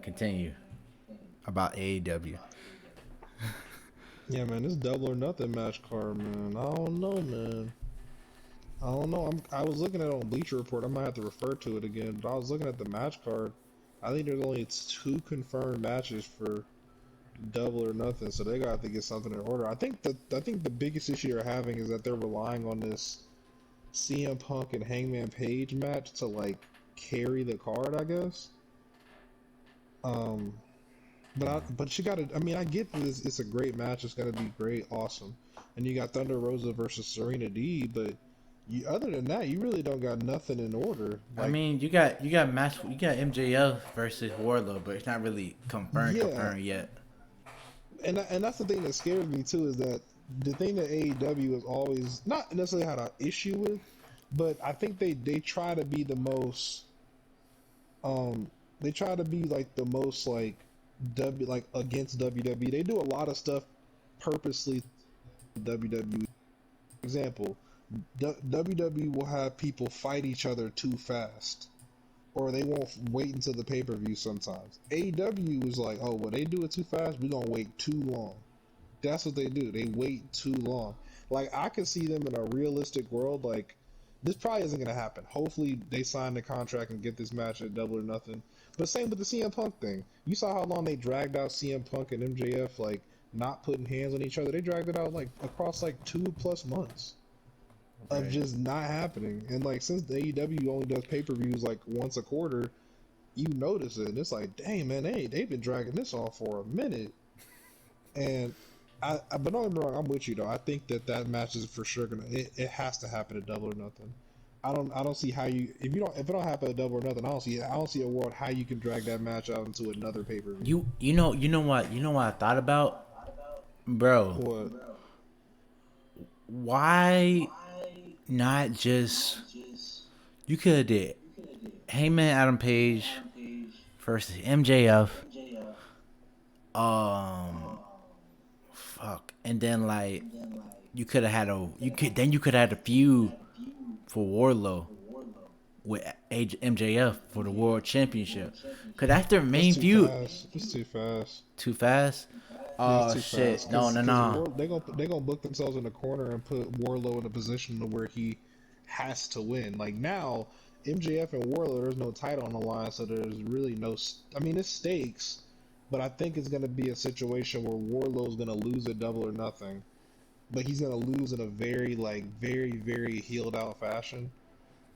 Continue about AEW. Yeah, man, this double or nothing match card, man. I don't know, man. I don't know. I was looking at it on Bleacher Report. I might have to refer to it again. But I was looking at the match card. I think there's only two confirmed matches for double or nothing, so they got to get something in order. I think the biggest issue they're having is that they're relying on this CM Punk and Hangman Page match to like carry the card, I guess. Um, but you gotta. I mean, I get that it's a great match. It's gonna be great, awesome. And you got Thunder Rosa versus Serena D. But other than that, you really don't got nothing in order. I Like, mean, you got MJF versus Wardlow, but it's not really yeah, confirmed yet. and that's the thing that scares me too is that the thing that AEW has always not necessarily had an issue with, but I think they try to be the most they try to be like the most like like against WWE. They do a lot of stuff purposely WWE. Example, WWE will have people fight each other too fast, or they won't wait until the pay per view. Sometimes AEW is like, oh, well, they do it too fast. We're gonna wait too long. That's what they do. They wait too long. Like I can see them in a realistic world. Like this probably isn't gonna happen. Hopefully they sign the contract and get this match at Double or Nothing. But same with the CM Punk thing. You saw how long they dragged out CM Punk and MJF, like not putting hands on each other. They dragged it out like across like 2+ months of Right. just not happening. And like since the AEW only does pay per views like once a quarter, you notice it. And it's like, dang man, they've been dragging this on for a minute. And but don't get me wrong, I'm with you though. I think that match is for sure gonna. It has to happen at Double or Nothing. I don't see how you if it don't happen at Double or Nothing. I don't see a world how you can drag that match out into another pay per view. You know what I thought about, bro. What? Why not just you could have did Heyman Adam Page versus MJF. Um, fuck, and then like you could have had a feud for Warlow with MJF for the World Championship. Cause that's their That's main too feud. fast. It's too fast. Too fast. Yeah, it's Oh too shit! fast. No, no, no. They gonna book themselves in the corner and put Warlow in a position to where he has to win. Like now, MJF and Warlow, there's no title on the line, so there's really no. I mean, it's stakes, but I think it's gonna be a situation where Warlow's gonna lose a Double or Nothing, but he's gonna lose in a very healed out fashion,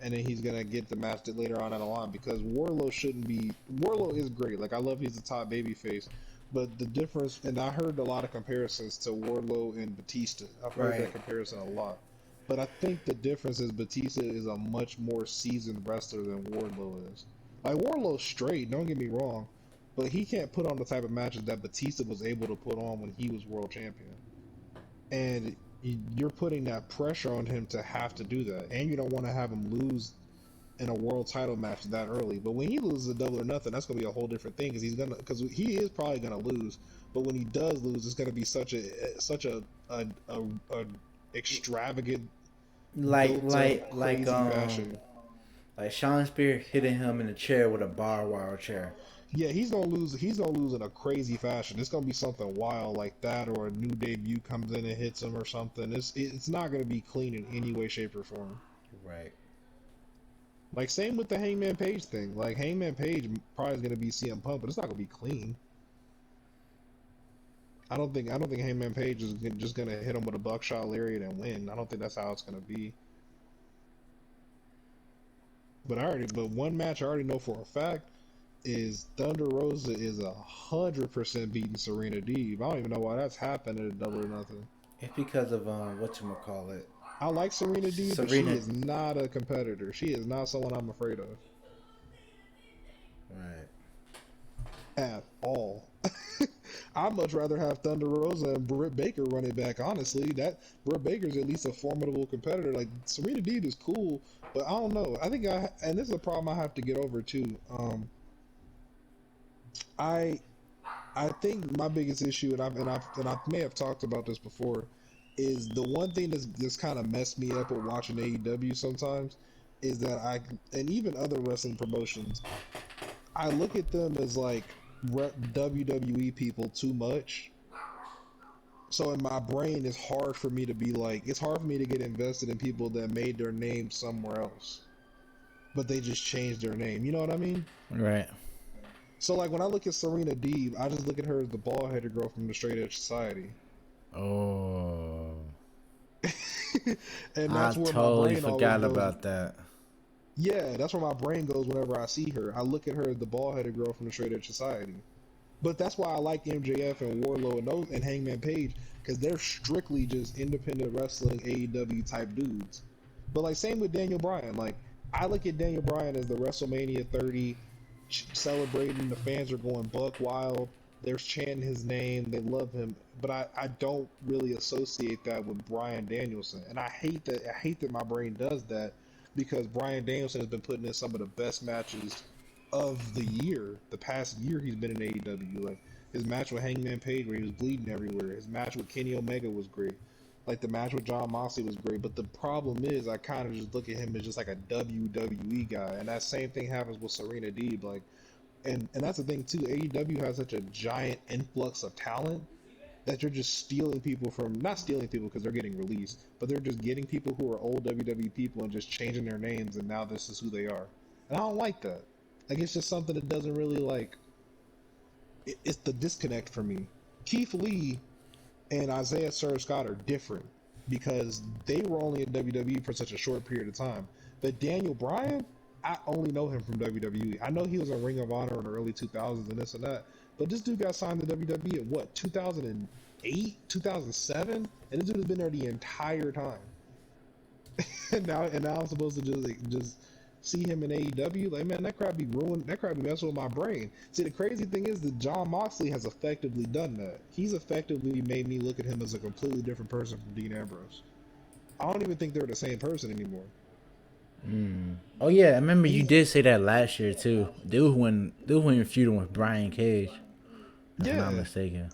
and then he's gonna get the match later on in the line because Warlow shouldn't be. Warlow is great. Like I love he's the top baby face, but the difference, and I heard a lot of comparisons to Warlow and Batista. I've heard that Right. comparison a lot, but I think the difference is Batista is a much more seasoned wrestler than Warlow is. Like Warlow's straight. Don't get me wrong, but he can't put on the type of matches that Batista was able to put on when he was world champion, and you're putting that pressure on him to have to do that, and you don't want to have him lose in a world title match that early. But when he loses a Double or Nothing, that's gonna be a whole different thing because he is probably gonna lose. But when he does lose, it's gonna be such a extravagant, Like built up, like like crazy um fashion. like Sean Spears hitting him in the chair with a barbed wire chair. Yeah, he's gonna lose. He's gonna lose in a crazy fashion. It's gonna be something wild like that, or a new debut comes in and hits him or something. It's not gonna be clean in any way, shape, or form. Right. Like same with the Hangman Page thing. Like Hangman Page probably is gonna be CM Punk, but it's not gonna be clean. I don't think Hangman Page is just gonna hit him with a buckshot lariat and win. I don't think that's how it's gonna be. But one match I already know for a fact is Thunder Rosa is 100% beating Serena Deeb. I don't even know why that's happened at a Double or Nothing. It's because of what you call it. I like Serena Deeb, but she Serena. is not a competitor. She is not someone I'm afraid of Right. at all. I'd much rather have Thunder Rosa and Britt Baker running back. Honestly, that Britt Baker's at least a formidable competitor. Like Serena Deeb is cool, but I don't know. And this is a problem I have to get over too. I I think my biggest issue, and I may have talked about this before, is the one thing that's kind of messed me up with watching AEW sometimes is that and even other wrestling promotions, I look at them as like WWE people too much. So in my brain, it's hard for me to be like, it's hard for me to get invested in people that made their name somewhere else, but they just changed their name. You know what I mean? Right. So like when I look at Serena Deeb, I just look at her as the bald-headed girl from the Straight Edge Society, Oh, and I that's where my totally brain always forgot goes. about that. Yeah, that's where my brain goes whenever I see her. I look at her as the bald-headed girl from the Straight Edge Society. But that's why I like MJF and Wardlow and those and Hangman Page, because they're strictly just independent wrestling AEW type dudes. But like same with Daniel Bryan. Like I look at Daniel Bryan as the WrestleMania 30 celebrating. The fans are going buck wild. They're chanting his name. They love him. But I don't really associate that with Bryan Danielson, and I hate that. I hate that my brain does that because Bryan Danielson has been putting in some of the best matches of the year. The past year he's been in AEW. Like his match with Hangman Page where he was bleeding everywhere. His match with Kenny Omega was great. Like the match with John Moxley was great. But the problem is I kind of just look at him as just like a WWE guy. And that same thing happens with Serena Deeb. Like and that's the thing too. AEW has such a giant influx of talent that you're just stealing people from, not stealing people because they're getting released, but they're just getting people who are old WWE people and just changing their names, and now this is who they are. And I don't like that. Like it's just something that doesn't really like. It's the disconnect for me. Keith Lee and Isaiah Surge Scott are different because they were only in WWE for such a short period of time. But Daniel Bryan, I only know him from WWE. I know he was in Ring of Honor in the early 2000s and this and that. But this dude got signed to WWE at what, 2008, 2007? And this dude has been there the entire time. and now I'm supposed to just see him in AEW. Like, man, that crap be ruined. That crap be messing with my brain. See, the crazy thing is that John Moxley has effectively done that. He's effectively made me look at him as a completely different person from Dean Ambrose. I don't even think they're the same person anymore. Oh yeah, I remember you He's did say that last year too. They were when feuding with Brian Cage. If I'm not yeah. mistaken.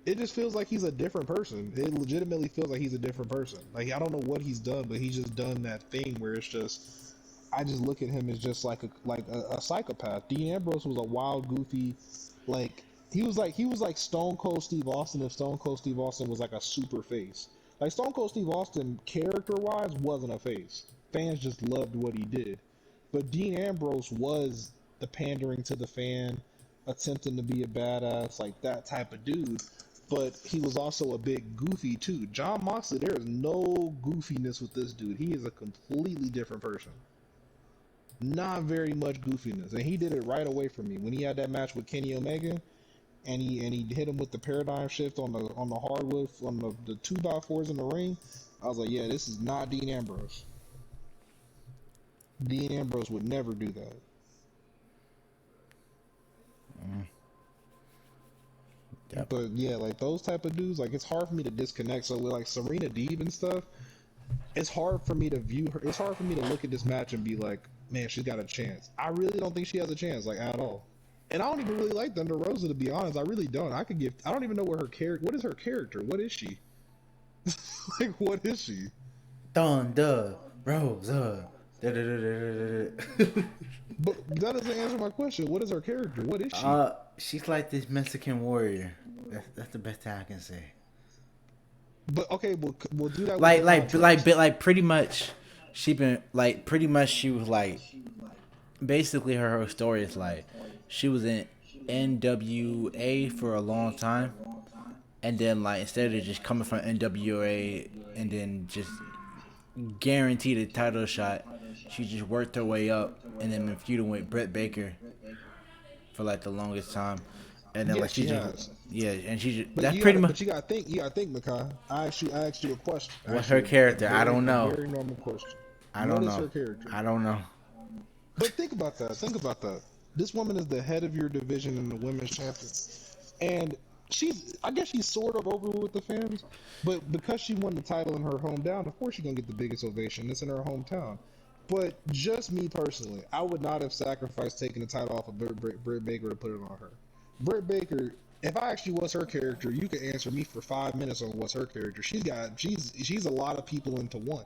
It just feels like he's a different person. It legitimately feels like he's a different person. Like I don't know what he's done, but he's just done that thing where it's just I just look at him as just like a psychopath. Dean Ambrose was a wild, goofy, like he was like Stone Cold Steve Austin if Stone Cold Steve Austin was like a super face. Like Stone Cold Steve Austin, character wise, wasn't a face. Fans just loved what he did. But Dean Ambrose was the pandering to the fan, attempting to be a badass, like that type of dude. But he was also a big goofy too. John Moxley, there is no goofiness with this dude. He is a completely different person. Not very much goofiness, and he did it right away for me when he had that match with Kenny Omega, and he hit him with the paradigm shift on the hardwood on the 2x4s in the ring. I was like, yeah, this is not Dean Ambrose. Dean Ambrose would never do that. Yep. But yeah, like those type of dudes, like it's hard for me to disconnect. So with like Serena Deeb and stuff, it's hard for me to view her. It's hard for me to look at this match and be like, man, she's got a chance. I really don't think she has a chance, like at all. And I don't even really like Thunder Rosa, to be honest. I really don't. I don't even know what her character. What is her character? What is she? Like, what is she? Thunder Rosa. Da-da-da-da-da-da. But that doesn't answer my question. What is her character? What is she? She's like this Mexican warrior. That's the best thing I can say. But okay, we'll do that with the Like contrast. pretty much, she was like, basically her story is like, she was in NWA for a long time, and then like instead of just coming from NWA and then just guaranteed a title shot, she just worked her way up and then been feuding with Britt Baker for like the longest time, and then like Yes, she she just has. yeah, and she just But that's pretty much you gotta think, Makai. I asked you a question. I what's asked her you character. I don't a know. very normal question. I What don't is know. her character? I don't know. But think about that. Think about that. This woman is the head of your division and the women's champion, and I guess she's sort of over with the fans, but because she won the title in her hometown, of course she's gonna get the biggest ovation. It's in her hometown. But just me personally, I would not have sacrificed taking the title off of Britt Baker to put it on her. Britt Baker, if I asked you what's her character, you could answer me for 5 minutes on what's her character. She's a lot of people into one.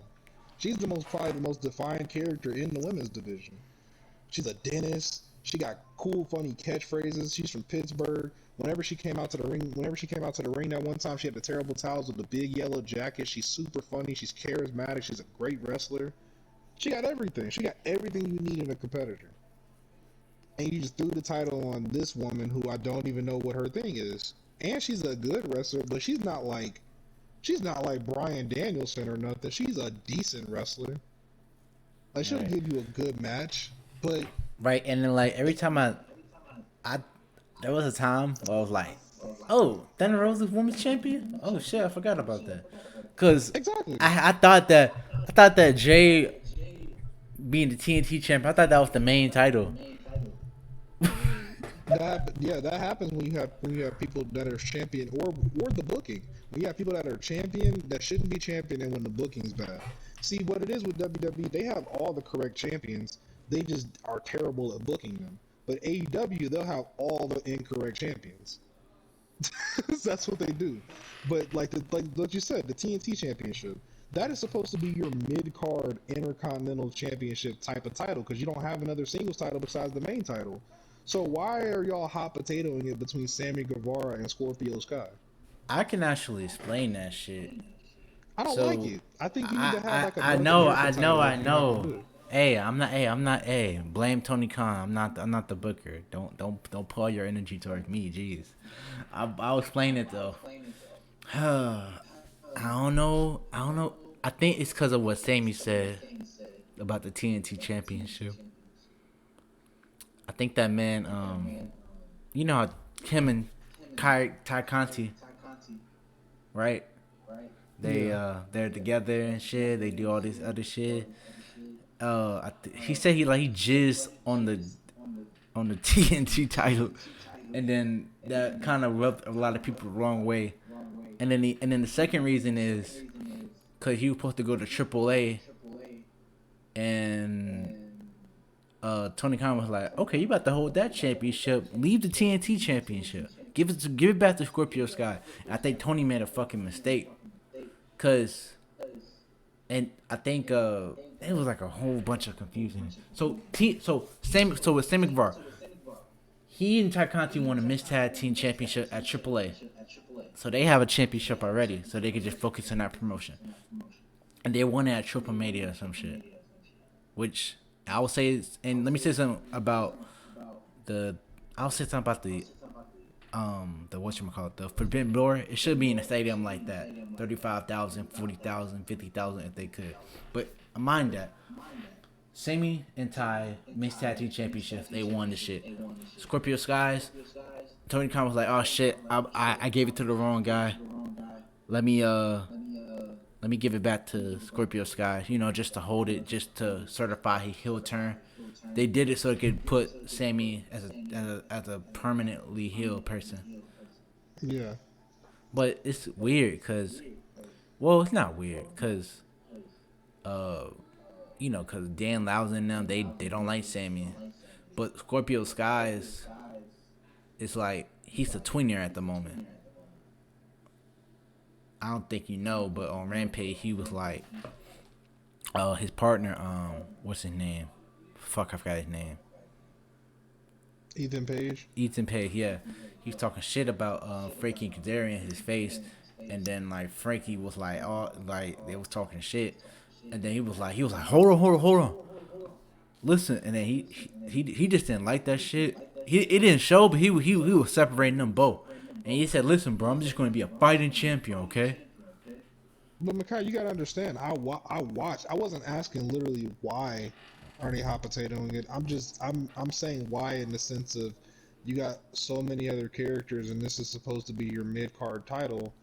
She's probably the most defined character in the women's division. She's a dentist. She got cool, funny catchphrases. She's from Pittsburgh. Whenever she came out to the ring that one time, she had the terrible towels with the big yellow jacket. She's super funny. She's charismatic. She's a great wrestler. She got everything. She got everything you need in a competitor. And you just threw the title on this woman who I don't even know what her thing is. And she's a good wrestler, but she's not like Bryan Danielson or nothing. She's a decent wrestler. Like she'll Right. give you a good match, but Right, and then like every time I there was a time where I was like, oh, Thunder Rose is women's champion. Oh shit, I forgot about that. Cause exactly. I thought that Jay being the TNT champion, I thought that was the main title. That happens when you have people that are champion or the booking. When you have people that are champion that shouldn't be champion and when the booking's bad. See what it is with WWE, they have all the correct champions. They just are terrible at booking them. But AEW, they'll have all the incorrect champions. That's what they do. But like what you said, the TNT championship, that is supposed to be your mid card intercontinental championship type of title because you don't have another singles title besides the main title. So why are y'all hot potatoing it between Sammy Guevara and Scorpio Sky? I can actually explain that shit. I don't like So it. I think you need to have like a I North know, American title I if you're not gonna do know. it. I'm not. Hey, blame Tony Khan. I'm not the booker. Don't pour your energy towards me. Jeez, I'll explain it though. I don't know. I think it's because of what Sammy said about the TNT Championship. I think that man, you know how him and Ty Conti, right? Yeah. They're together and shit. They do all this other shit. He said he jizzed on the TNT title, and then that kind of rubbed a lot of people the wrong way. And then the second reason is because he was supposed to go to AAA, and Tony Khan was like, "Okay, you about to hold that championship? Leave the TNT championship. Give it back to Scorpio Sky." And I think Tony made a fucking mistake, cause and I think it was like a whole bunch of confusion. So with Sammy Guevara, he and Ty Conti won a Mixed Tag Team Championship at AAA. So they have a championship already, so they could just focus on that promotion. And they won it at Triple Mania or some shit. Which I would say and let me say something about the I'll say something about the whatchamacallit, the Forbidden Door. It should be in a stadium like that. 35,000, 40,000, 50,000 if they could. But mind that. Sammy and Ty Mixed Tag Team Championships, they won the shit. Scorpio Skies, Tony Khan was like, oh shit, I gave it to the wrong guy. Let me give it back to Scorpio Sky, just to hold it, just to certify his heel turn. They did it so it could put Sammy as a permanently heel person. Yeah. But it's weird because, well, it's not weird because, uh, because Dan Lausen and them, they don't like Sammy. But Scorpio Sky is like, he's a tweener at the moment. I don't think you know, but on Rampage, he was like, his partner, what's his name? Fuck, I forgot his name. Ethan Page. Ethan Page, yeah. He was talking shit about Frankie Kazarian in his face, and then like Frankie was like, oh, like they was talking shit, and then he was like, hold on, listen, and then he just didn't like that shit. It didn't show, but he was separating them both, and he said, listen, bro, I'm just going to be a fighting champion, okay? But Makai, you gotta understand. I watched. I wasn't asking literally why are they hot potatoing it. I'm saying why in the sense of you got so many other characters and this is supposed to be your mid card title.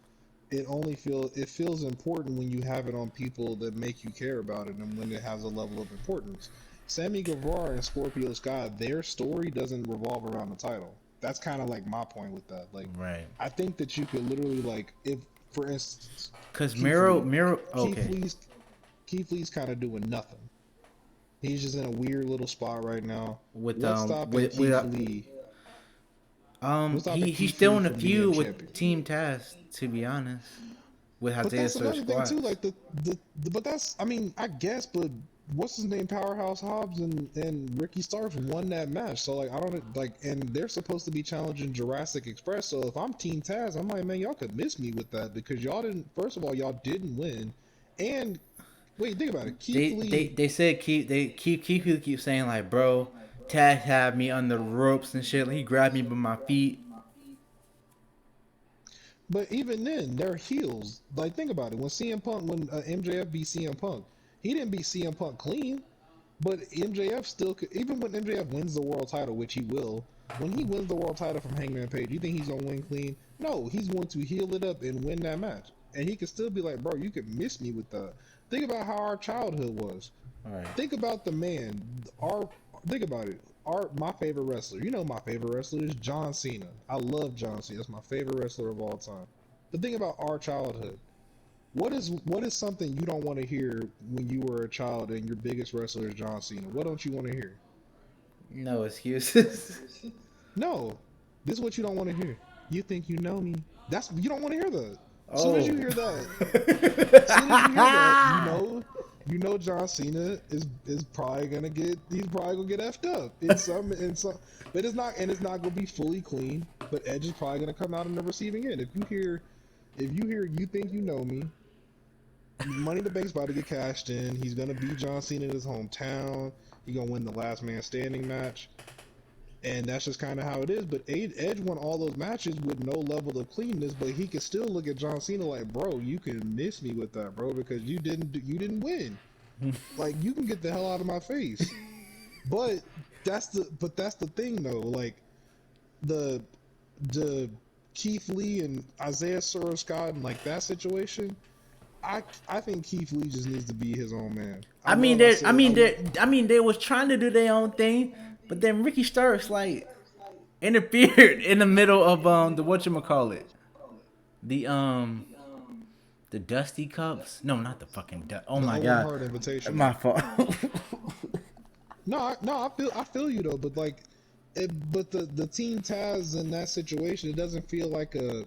It feels important when you have it on people that make you care about it and when it has a level of importance. Sammy Guevara and Scorpio Sky, their story doesn't revolve around the title. That's kind of like my point with that. Like, Right. I think that you could literally like if, for instance, Cause Keith Lee. Keith okay. Lee's Keith Lee's kind of doing nothing. He's just in a weird little spot right now. With What's stopping Keith Lee? What's stopping he's Keith still Lee in a from being feud champion? with Team Taz, to be honest, with But Isaiah that's Sir another thing too. Squats. Like but that's I mean I guess, but what's his name, Powerhouse Hobbs and Ricky Starks won that match. So like I don't like, and they're supposed to be challenging Jurassic Express. So if I'm Team Taz, I'm like, man, y'all could miss me with that because y'all didn't. First of all, y'all didn't win, and wait, think about it. Keith Lee. They said keep saying like, bro, Taz had me on the ropes and shit. He grabbed me by my feet. But even then, they're heels. Like, think about it. When CM Punk, when MJF beat CM Punk, he didn't beat CM Punk clean. But MJF still could, even when MJF wins the world title, which he will, when he wins the world title from Hangman Page, you think he's gonna win clean? No, he's going to heel it up and win that match. And he can still be like, bro, you could miss me with that. Think about how our childhood was. All right. Think about the man. Our think about it. My favorite wrestler. You know my favorite wrestler is John Cena. I love John Cena. That's my favorite wrestler of all time. But think about our childhood. What is something you don't want to hear when you were a child and your biggest wrestler is John Cena? What don't you want to hear? No excuses. No, this is what you don't want to hear. You think you know me? That's you don't want to hear that. As soon as you Oh. hear that, as soon as you hear that, you know John Cena is probably gonna get effed up in some, but it's not gonna be fully clean. But Edge is probably gonna come out on the receiving end. If you hear you think you know me. Money in the Bank's about to get cashed in. He's gonna beat John Cena in his hometown. He's gonna win the last man standing match, and that's just kind of how it is. But Edge won all those matches with no level of cleanness, but he can still look at John Cena like, bro, you can miss me with that, bro, because you didn't win. Like you can get the hell out of my face. But that's the thing though. Like the Keith Lee and Isaiah Swerve Scott and like that situation. I think Keith Lee just needs to be his own man. They was trying to do their own thing, but then Ricky Starks like interfered in the middle of the whatchamacallit. The the Dusty Cups. No, not the fucking oh the my Owen god. Hart Invitational. My fault. I feel you though, but like, but the Team Taz in that situation, it doesn't feel like a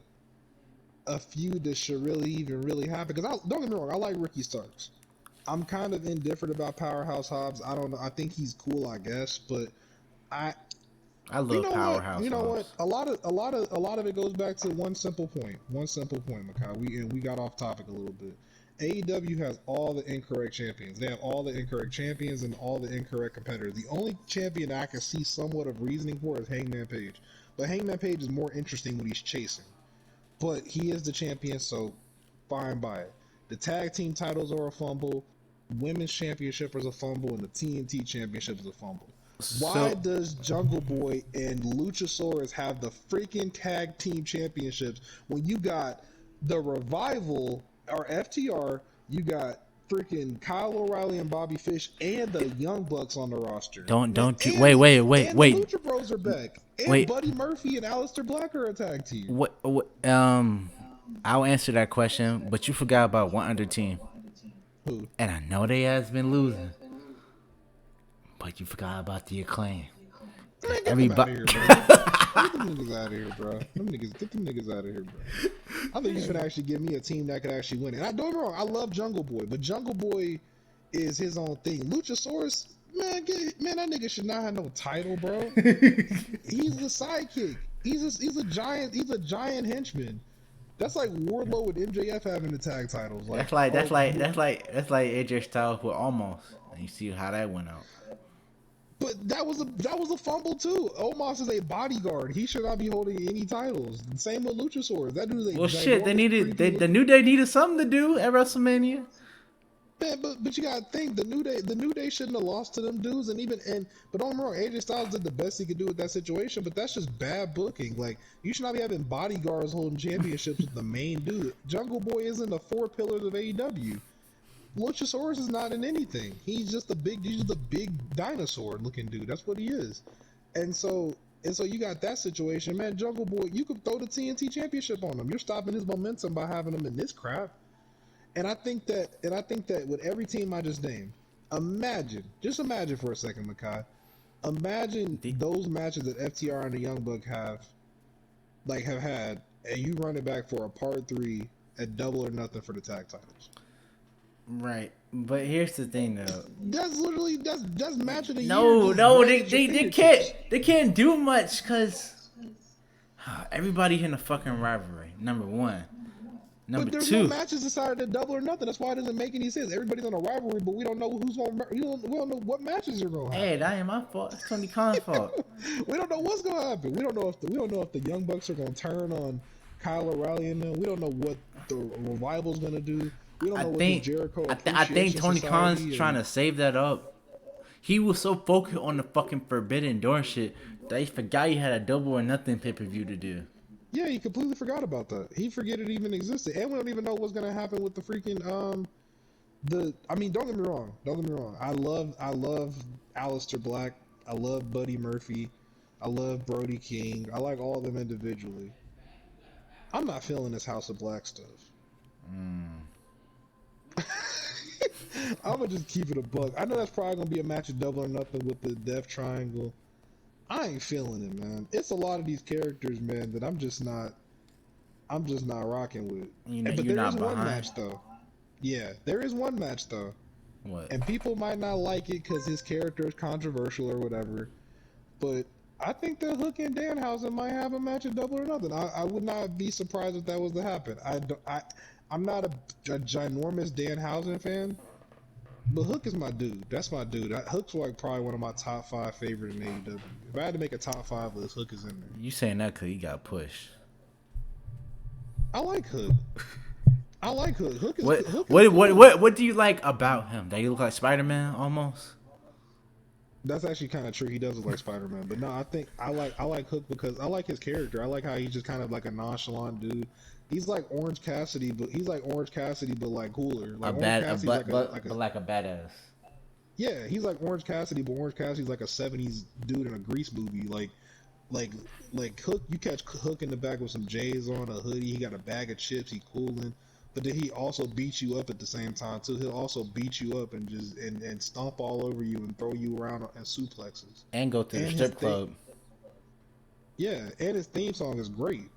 feud that should really even really happen. Because don't get me wrong, I like Ricky Starks. I'm kind of indifferent about Powerhouse Hobbs. I don't know. I think he's cool, I guess, but I I you love know what? Powerhouse You know what? Hobbs. A lot of it goes back to one simple point. One simple point, Makai. We got off topic a little bit. AEW has all the incorrect champions. They have all the incorrect champions and all the incorrect competitors. The only champion I can see somewhat of reasoning for is Hangman Page. But Hangman Page is more interesting when he's chasing. But he is the champion, so fine by it. The tag team titles are a fumble. Women's championship is a fumble, and the TNT championship is a fumble. Why So does Jungle Boy and Luchasaurus have the freaking tag team championships when you got the Revival or FTR, you got freaking Kyle O'Reilly and Bobby Fish and the Young Bucks on the roster? Man, don't you and and the wait Lucha Bros are back, and wait Buddy Murphy and Aleister Black are a tag team. what I'll answer that question, but you forgot about one other team, Who? and I know they has been losing, but you forgot about the Acclaim. Man, get them out Everybody. of here, bro. Get them niggas out of here, bro. Get them niggas out of here, bro. I think you should actually give me a team that could actually win. And I don't get me wrong, I love Jungle Boy, but Jungle Boy is his own thing. Luchasaurus, man, that nigga should not have no title, bro. He's the sidekick. He's a giant henchman. That's like Wardlow with MJF having the tag titles. That's Like, like AJ Styles with Almost, and you see how that went out. but that was a fumble too. Omos is a bodyguard. He should not be holding any titles. Same with Luchasaurus. That dude is a Well, shit, creepy the New Day needed something to do at WrestleMania. Man, but you gotta think the New Day shouldn't have lost to them dudes, but don't get me wrong, AJ Styles did the best he could do with that situation, but that's just bad booking. Like you should not be having bodyguards holding championships with the main dude. Jungle Boy isn't the four pillars of AEW. Luchasaurus is not in anything. He's just a big dinosaur looking dude. That's what he is. And so you got that situation, man. Jungle Boy, you could throw the TNT championship on him. You're stopping his momentum by having him in this crap. And I think that with every team I just named, just imagine for a second, Makai. Imagine those matches that FTR and the Young Buck have had, and you run it back for a part 3 at Double or Nothing for the tag titles. Right, But here's the thing, though. That's literally that's match of the year. No, Just no, right they at your they, fingertips. they can't do much because everybody in the fucking rivalry. Number one, But number there's no two. matches decided to double or nothing. That's why it doesn't make any sense. Everybody's on a rivalry, but we don't know who's going. We don't know what matches are going to Hey, happen. that ain't my fault. It's Tony Khan's fault. We don't know what's going to happen. We don't know if the Young Bucks are going to turn on Kyle O'Reilly and them. We don't know what the revival's going to do. We don't I know what this think Jericho I think Appreciation Tony Khan's Society trying and to save that up. He was so focused on the fucking Forbidden Door shit that he forgot he had a double or nothing pay per view to do. yeah, he completely forgot about that. He forget it even existed, and we don't even know what's going to happen with the freaking I mean, don't get me wrong. Don't get me wrong. I love Aleister Black. I love Buddy Murphy. I love Brody King. I like all of them individually. I'm not feeling this House of Black stuff. I'm gonna just keep it a buck. I know that's probably gonna be a match of double or nothing with the Death Triangle. I ain't feeling it, man. It's a lot of these characters, man, that I'm just not. I'm just not rocking with. You know, But you're there is not one behind. match though. Yeah, there is one match though. What? And people might not like it because his character is controversial or whatever. But I think that Hook and Danhausen might have a match of double or nothing. I would not be surprised if that was to happen. I'm not a ginormous Danhausen fan, but Hook is my dude. That's my dude. Hook's like probably one of my top 5 favorite in AEW. If I had to make a top 5 list, Hook is in there. You saying that because he got pushed? I like Hook. I like Hook. Hook is What cool. what do you like about him? That he look like Spider-Man almost? That's actually kind of true. He does look like Spider-Man, but no, I think I like Hook because I like his character. I like how he's just kind of like a nonchalant dude. He's like Orange Cassidy, but like cooler. A Like Orange bad a Cassidy's but but like a badass. yeah, he's like Orange Cassidy, but Orange Cassidy's like a '70s dude in a Grease movie. Like like Hook, you catch Hook in the back with some J's on, a hoodie. He got a bag of chips. He cooling. But then he also beats you up at the same time too. He'll also beat you up and just and stomp all over you and throw you around and suplexes. And go to the And his strip club. yeah, and his theme song is great.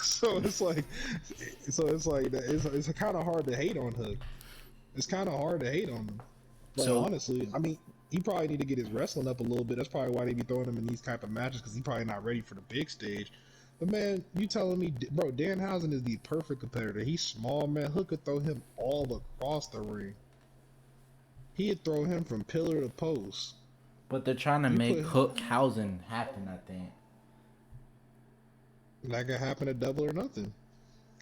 so it's like, it's kind of hard to hate on Hook. It's kind of hard to hate on him. But So honestly, I mean, he probably need to get his wrestling up a little bit. That's probably why they be throwing him in these type of matches because he's probably not ready for the big stage. But man, you telling me, bro, Danhausen is the perfect competitor. He's small, man. Hook could throw him all across the ring. He'd throw him from pillar to post. but they're trying to You make put Hookhausen happen, I think. that could happen at double or nothing.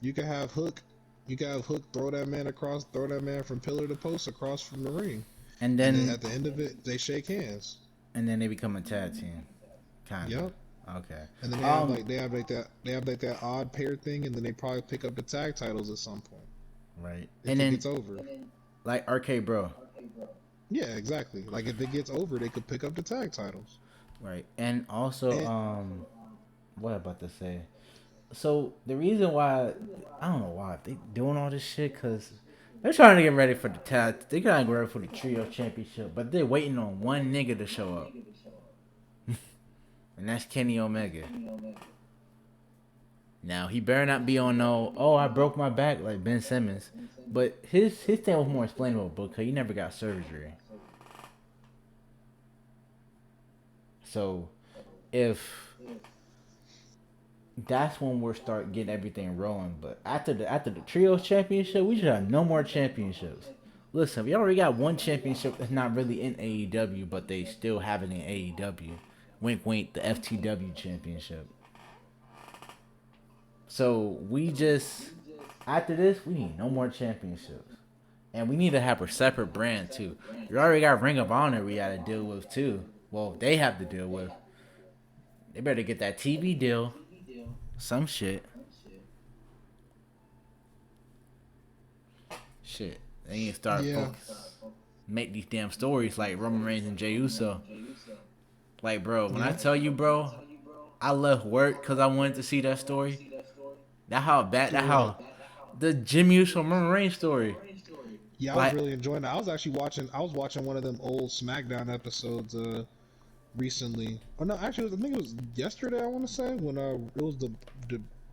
You could have Hook. You could have Hook throw that man from pillar to post across from the ring, And and then then at the end of it, they shake hands. they become a tag team. Kind Yep. of. Okay. And then they have like that odd pair thing, and then they probably pick up the tag titles at some point Right. if And it then gets over. like RK Bro. Yeah, exactly. Like if it gets over, they could pick up the tag titles. Right. And also And what I'm about to say. So the reason why I don't know why they doing all this shit because they're trying to get ready for the tag. They gotta get ready for the trio championship, but they're waiting on one nigga to show up, and that's Kenny Omega. Now he better not be on no. Oh, I broke my back like Ben Simmons, but his thing was more explainable because he never got surgery. So if that's when we'll start getting everything rolling. But after the trios championship, we should have no more championships. Listen, we already got one championship that's not really in AEW, but they still have it in AEW. Wink, wink, the FTW championship. So we just after this, we need no more championships, and we need to have a separate brand too. We already got Ring of Honor we got to deal with too. Well, they have to deal with. They better get that TV deal. Some shit. Shit. They need to start yeah, make these damn stories like Roman Reigns and Jey Uso. Like, bro, when I yeah, tell you, bro, I left work because I wanted to see that story. That yeah. how the Jimmy Uso Roman Reigns story. Yeah, I was Like, really enjoying that. I was actually watching. I was watching one of them old SmackDown episodes recently. Oh no, actually, I think it was yesterday. I want to say when it was the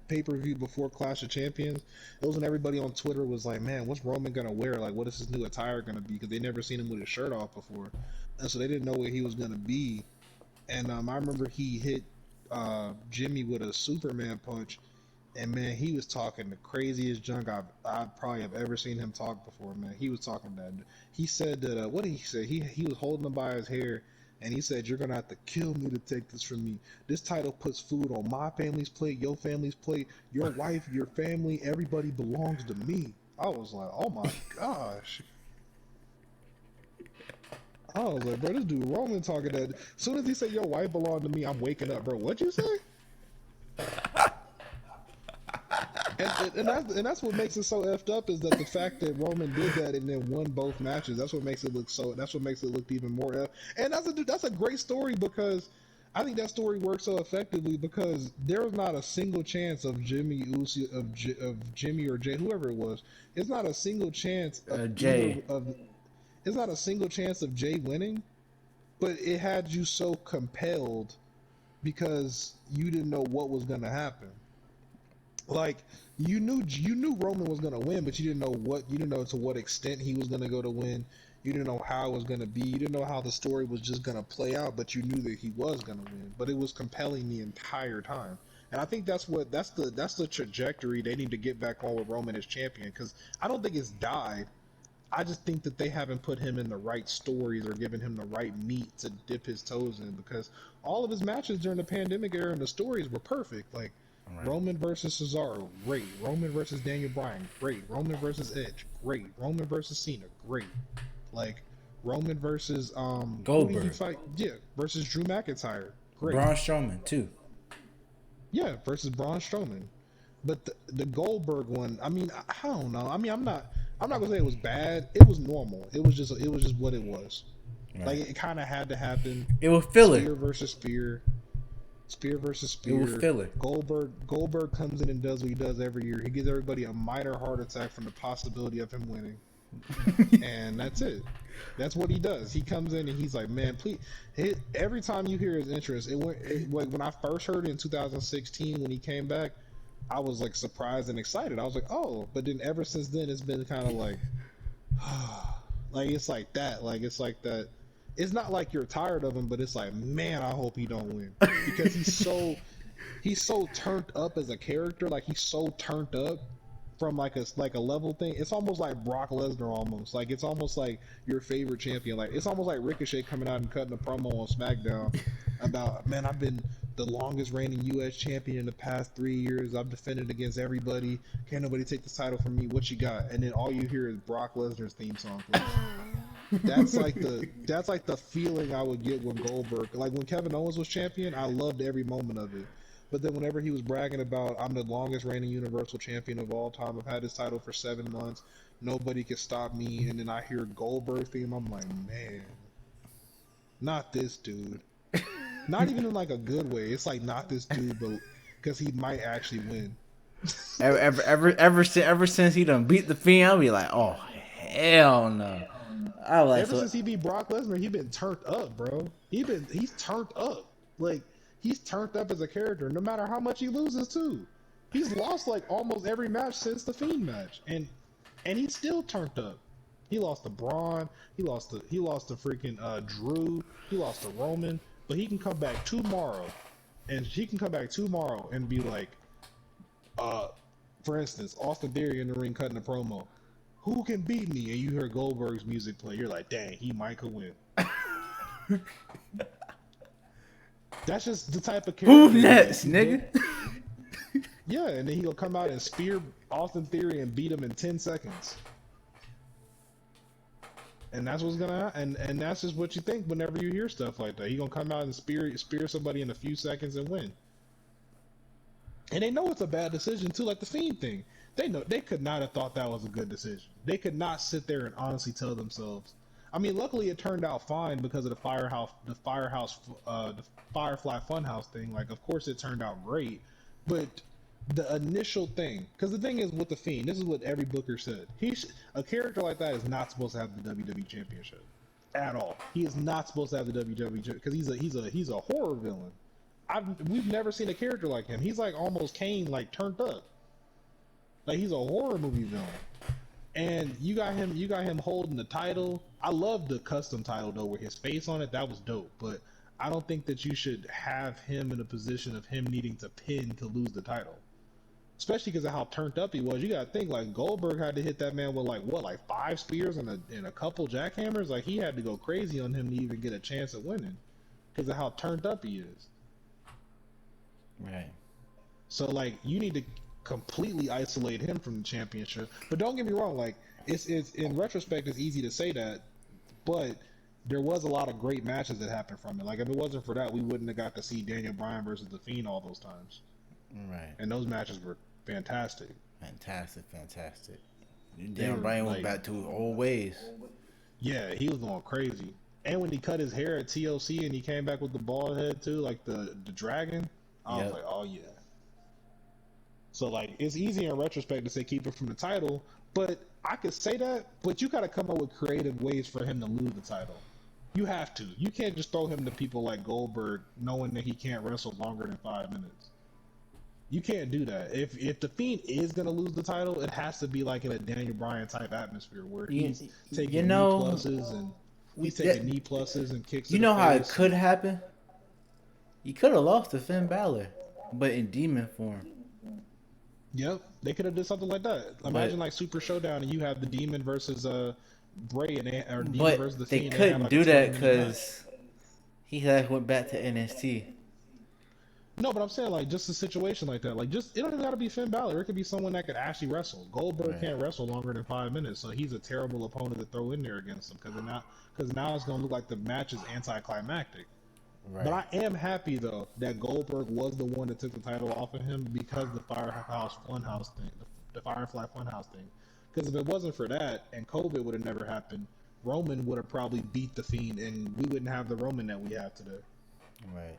pay-per-view before Clash of Champions, it was when everybody on Twitter was like, man, what's Roman gonna wear? Like, what is his new attire gonna be? Because they never seen him with his shirt off before, and so they didn't know what he was gonna be. And I remember he hit Jimmy with a Superman punch, and man, he was talking the craziest junk I probably have ever seen him talk before. Man, he was talking that. He said that what did he say? He was holding him by his hair, and he said, "You're gonna have to kill me to take this from me. This title puts food on my family's plate, your family's plate, your wife, your family, everybody belongs to me." I was like, "Oh my gosh." I was like, bro, this dude Roman talking that. As soon as he said your wife belonged to me, I'm waking up, bro. What'd you say? And that's what makes it so effed up is that the fact that Roman did that and then won both matches. That's what makes it look so. That's what makes it look even more. And that's a great story because I think that story works so effectively because there was not a single chance of Jimmy Uso of Jimmy or Jay, whoever it was. It's not a single chance of Jay. either of. It's not a single chance of Jay winning, but it had you so compelled because you didn't know what was going to happen. Like you knew Roman was gonna win, but you didn't know to what extent he was gonna go to win. You didn't know how it was gonna be. You didn't know how the story was just gonna play out, but you knew that he was gonna win. But it was compelling the entire time, and I think that's the trajectory they need to get back on with Roman as champion. Because I don't think it's died. I just think that they haven't put him in the right stories or given him the right meat to dip his toes in. Because all of his matches during the pandemic era and the stories were perfect. Like. Right. Roman versus Cesaro, great. Roman versus Daniel Bryan, great. Roman versus Edge, great. Roman versus Cena, great. Like Roman versus who did he Goldberg. fight? Yeah, versus Drew McIntyre, great. Braun Strowman too. Yeah, versus Braun Strowman. But the Goldberg one, I mean, I don't know. I mean, I'm not gonna say it was bad. It was normal. It was just what it was. Right. Like it kind of had to happen. It was filler. Spear versus Spear. Spear versus Spear. It was filler. Goldberg comes in and does what he does every year. He gives everybody a minor heart attack from the possibility of him winning. And that's it. That's what he does. He comes in and he's like, man, please. Every time you hear his entrance, like when I first heard it in 2016 when he came back, I was like surprised and excited. I was like, oh, but then ever since then, it's been kind of like, like it's like that. Like it's like that. It's not like you're tired of him, but it's like, man, I hope he don't win because he's so turned up as a character. Like he's so turned up from like a level thing. It's almost like Brock Lesnar almost. Like it's almost like your favorite champion. Like it's almost like Ricochet coming out and cutting a promo on SmackDown about, man, I've been the longest reigning U.S. champion in the past 3 years. I've defended against everybody. Can't nobody take this title from me. What you got? And then all you hear is Brock Lesnar's theme song. That's like the feeling I would get when Goldberg, like when Kevin Owens was champion, I loved every moment of it. But then whenever he was bragging about, I'm the longest reigning Universal Champion of all time, I've had this title for 7 months, nobody can stop me, and then I hear Goldberg theme, I'm like, man, not this dude. Not even in like a good way. It's like not this dude, but because he might actually win. Ever since he done beat the Fiend, I'll be like, oh hell no. I was like, Ever since he beat Brock Lesnar, he been turned up, bro. He's turned up. Like he's turned up as a character, no matter how much he loses too. He's lost like almost every match since the Fiend match, and he's still turned up. He lost to Braun. He lost to freaking Drew. He lost to Roman. But he can come back tomorrow, and be like, for instance, Austin Theory in the ring cutting a promo. Who can beat me? And you hear Goldberg's music play. You're like, dang, he might could win. That's just the type of character. who next, nigga? Yeah, and then he'll come out and spear Austin Theory and beat him in 10 seconds. And that's what's gonna happen. And that's just what you think whenever you hear stuff like that. He's gonna come out and spear somebody in a few seconds and win. And they know it's a bad decision too, like the Fiend thing. They know they could not have thought that was a good decision. They could not sit there and honestly tell themselves. I mean, luckily it turned out fine because of the Firefly Funhouse thing. Like, of course it turned out great, but the initial thing, because the thing is with the Fiend, this is what every booker said. A character like that is not supposed to have the WWE Championship at all. He is not supposed to have the WWE because he's a horror villain. we've never seen a character like him. He's like almost Kane, like turned up. Like he's a horror movie villain. And you got him holding the title. I love the custom title though, with his face on it. That was dope. But I don't think that you should have him in a position of him needing to pin to lose the title. Especially because of how turned up he was. You gotta think like Goldberg had to hit that man with like 5 spears and a couple jackhammers. Like he had to go crazy on him to even get a chance at winning, because of how turned up he is. Right. So like you need to completely isolate him from the championship. But don't get me wrong, like it's in retrospect it's easy to say that, but there was a lot of great matches that happened from it. Like if it wasn't for that, we wouldn't have got to see Daniel Bryan versus The Fiend all those times. Right. And those matches were fantastic. Fantastic. Daniel Bryan went back to his old ways. Yeah, he was going crazy. And when he cut his hair at TLC and he came back with the bald head too, like the dragon, I was like, oh yeah. So like it's easy in retrospect to say keep it from the title, but I could say that, but you gotta come up with creative ways for him to lose the title. You have to. You can't just throw him to people like Goldberg knowing that he can't wrestle longer than 5 minutes. You can't do that. If the Fiend is gonna lose the title, it has to be like in a Daniel Bryan type atmosphere where he's taking knee pluses and knee pluses and kicks. You know how it could happen? He could have lost to Finn Balor, but in demon form. Yep, they could have did something like that. Imagine like Super Showdown and you have the Demon versus Bray or Demon versus the Fiend. But they couldn't do that because he had went back to NXT. No, but I'm saying like just a situation like that. Like just it don't even gotta be Finn Balor. It could be someone that could actually wrestle. Goldberg can't wrestle longer than 5 minutes, so he's a terrible opponent to throw in there against him because now it's gonna look like the match is anticlimactic. Right. But I am happy though that Goldberg was the one that took the title off of him because the Firefly Funhouse thing. Because if it wasn't for that and COVID would have never happened, Roman would have probably beat the Fiend, and we wouldn't have the Roman that we have today. Right.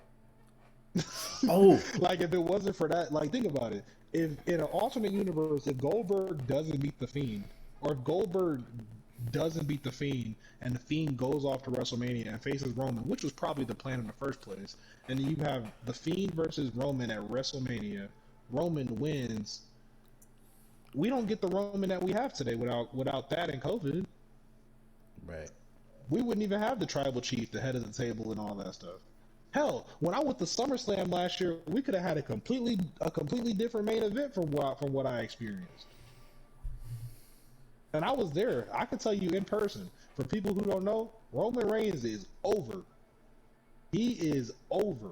Oh, like if it wasn't for that, like think about it. If in an alternate universe, if Goldberg doesn't beat the Fiend, or if Goldberg doesn't beat the Fiend and the Fiend goes off to WrestleMania and faces Roman, which was probably the plan in the first place, and then you have the Fiend versus Roman at WrestleMania, Roman wins, we don't get the Roman that we have today without that and COVID. Right. We wouldn't even have the tribal chief, the head of the table, and all that stuff. Hell, when I went to SummerSlam last year, we could have had a completely different main event from what I experienced. And I was there. I can tell you in person. For people who don't know, Roman Reigns is over. He is over.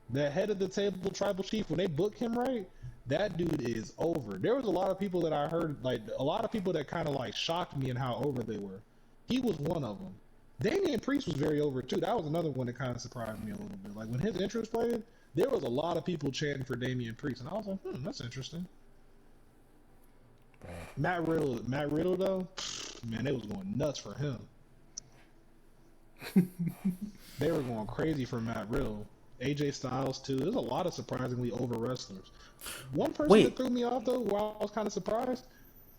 The head of the table tribal chief, when they book him right, that dude is over. There was a lot of people that I heard, like a lot of people that kind of like shocked me in how over they were. He was one of them. Damian Priest was very over too. That was another one that kind of surprised me a little bit. Like when his entrance played, there was a lot of people chanting for Damian Priest, and I was like, that's interesting. Matt Riddle though, man, they was going nuts for him. They were going crazy for Matt Riddle. AJ Styles too. There's a lot of surprisingly over wrestlers. One person that threw me off though, where I was kind of surprised,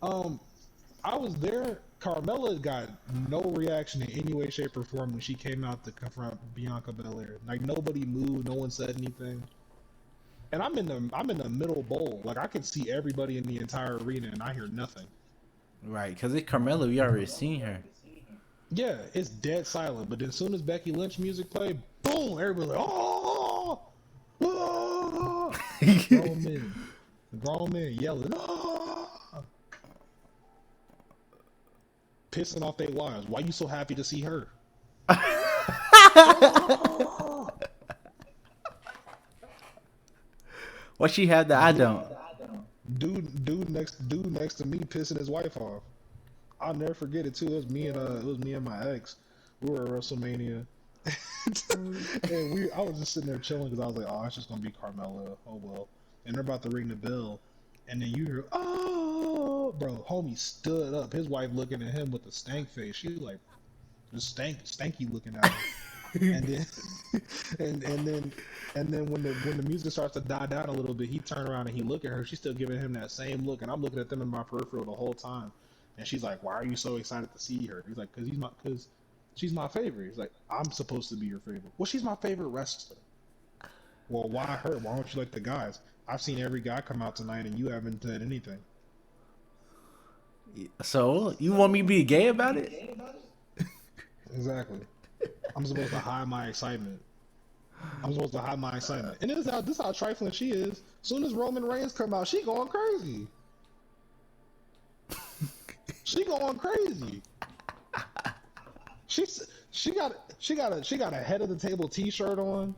I was there. Carmella got no reaction in any way, shape, or form when she came out to confront Bianca Belair. Like nobody moved, no one said anything. And I'm in the middle bowl. Like I can see everybody in the entire arena, and I hear nothing. Right, because it's Carmella. We already seen her. Yeah, it's dead silent. But then as soon as Becky Lynch music played, boom! Everybody like, oh! Grown men yelling, oh! Pissing off their wives. Why you so happy to see her? What she had that I don't. Dude next to me pissing his wife off. I'll never forget it too. It was me and my ex. We were at WrestleMania, and I was just sitting there chilling because I was like, oh, it's just gonna be Carmella. Oh well. And they're about to ring the bell, and then you hear, oh, bro, homie stood up. His wife looking at him with a stank face. She was like, just stanky looking at him. and then when the music starts to die down a little bit, he turned around and he looked at her. She's still giving him that same look, and I'm looking at them in my peripheral the whole time. And she's like, "Why are you so excited to see her?" He's like, "Because she's my favorite." He's like, "I'm supposed to be your favorite." Well, she's my favorite wrestler. Well, why her? Why don't you like the guys? I've seen every guy come out tonight, and you haven't done anything. So you want me to be gay about it? Exactly. I'm supposed to hide my excitement. I'm supposed to hide my excitement. And this is how trifling she is. Soon as Roman Reigns come out, she going crazy. She going crazy. She got a head of the table T-shirt on.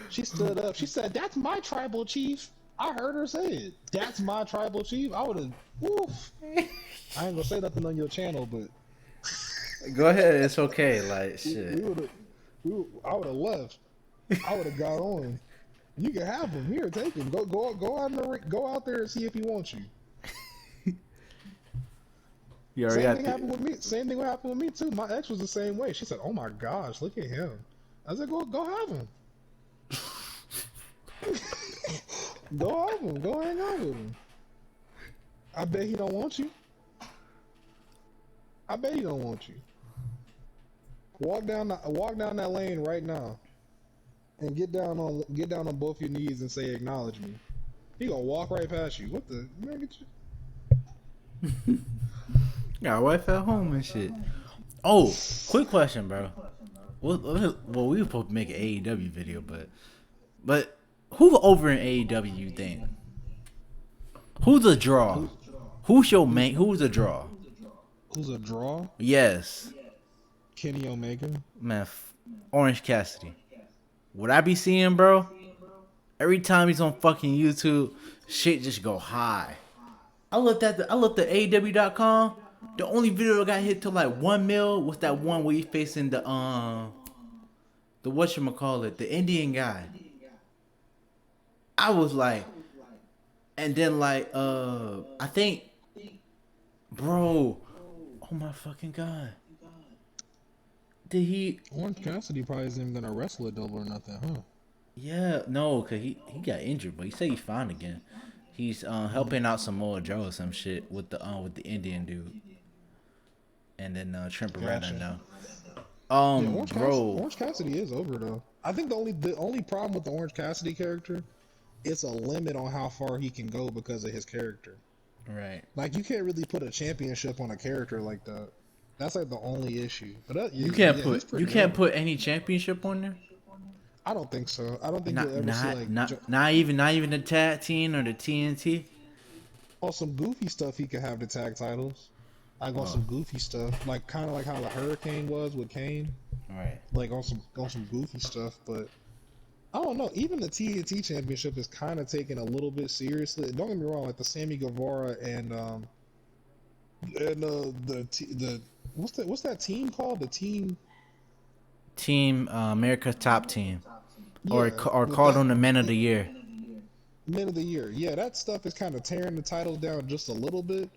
She stood up. She said, "That's my tribal chief." I heard her say it. That's my tribal chief. I would have. Oof. I ain't gonna say nothing on your channel, but Go ahead, it's okay. Like shit. we would have. I would have left. I would have got on. You can have him here. Take him. Go out in the ring. Go out there and see if he wants you. You already Same got thing happened with me. Same thing happened with me too. My ex was the same way. She said, "Oh my gosh, look at him." I said, "Go have him. Go have him. Go hang out with him. I bet he don't want you. I bet he don't want you. Walk down that lane right now, and get down on both your knees and say, 'Acknowledge me.' He gonna walk right past you. What the man? Get you. got a wife at home and shit. Oh, quick question, bro. Well, we were supposed to make an AEW video, but who over in AEW you think? Who's a draw? Who's your main? Who's a draw? Who's a draw? Yes, Kenny Omega. man. Orange Cassidy. What I be seeing, bro? Every time he's on fucking YouTube, shit just go high. I looked at AEW.com. The only video that got hit to like 1 mil was that one where he facing the whatchamacallit, the Indian guy. I was like, and then like I think, bro, oh my fucking god, did he? Orange Cassidy probably isn't even gonna wrestle a double or nothing, huh? Yeah, no, cause he got injured, but he said he's fine again. He's helping out Samoa Joe or some shit with the Indian dude, and then Trent Beretta Gotcha. now. Yeah, Bro, Orange Cassidy is over though. I think the only problem with the Orange Cassidy character, it's a limit on how far he can go because of his character. right? Like you can't really put a championship on a character like that. That's like the only issue. But You can't he's put you pretty can't good. put any championship on there. I don't think so. I don't think Not you'll ever see like not even the tag team or the TNT. on some goofy stuff. He could have the tag titles. Like on some goofy stuff, like kind of like how the Hurricane was with Kane. Right. Like on some goofy stuff, but I don't know. Even the TNT Championship is kind of taken a little bit seriously. Don't get me wrong, like the Sammy Guevara and the what's that team called? The Team America's Top Team, or yeah, with called that on the Men of the Year. Men of the Year. Yeah, that stuff is kind of tearing the titles down just a little bit,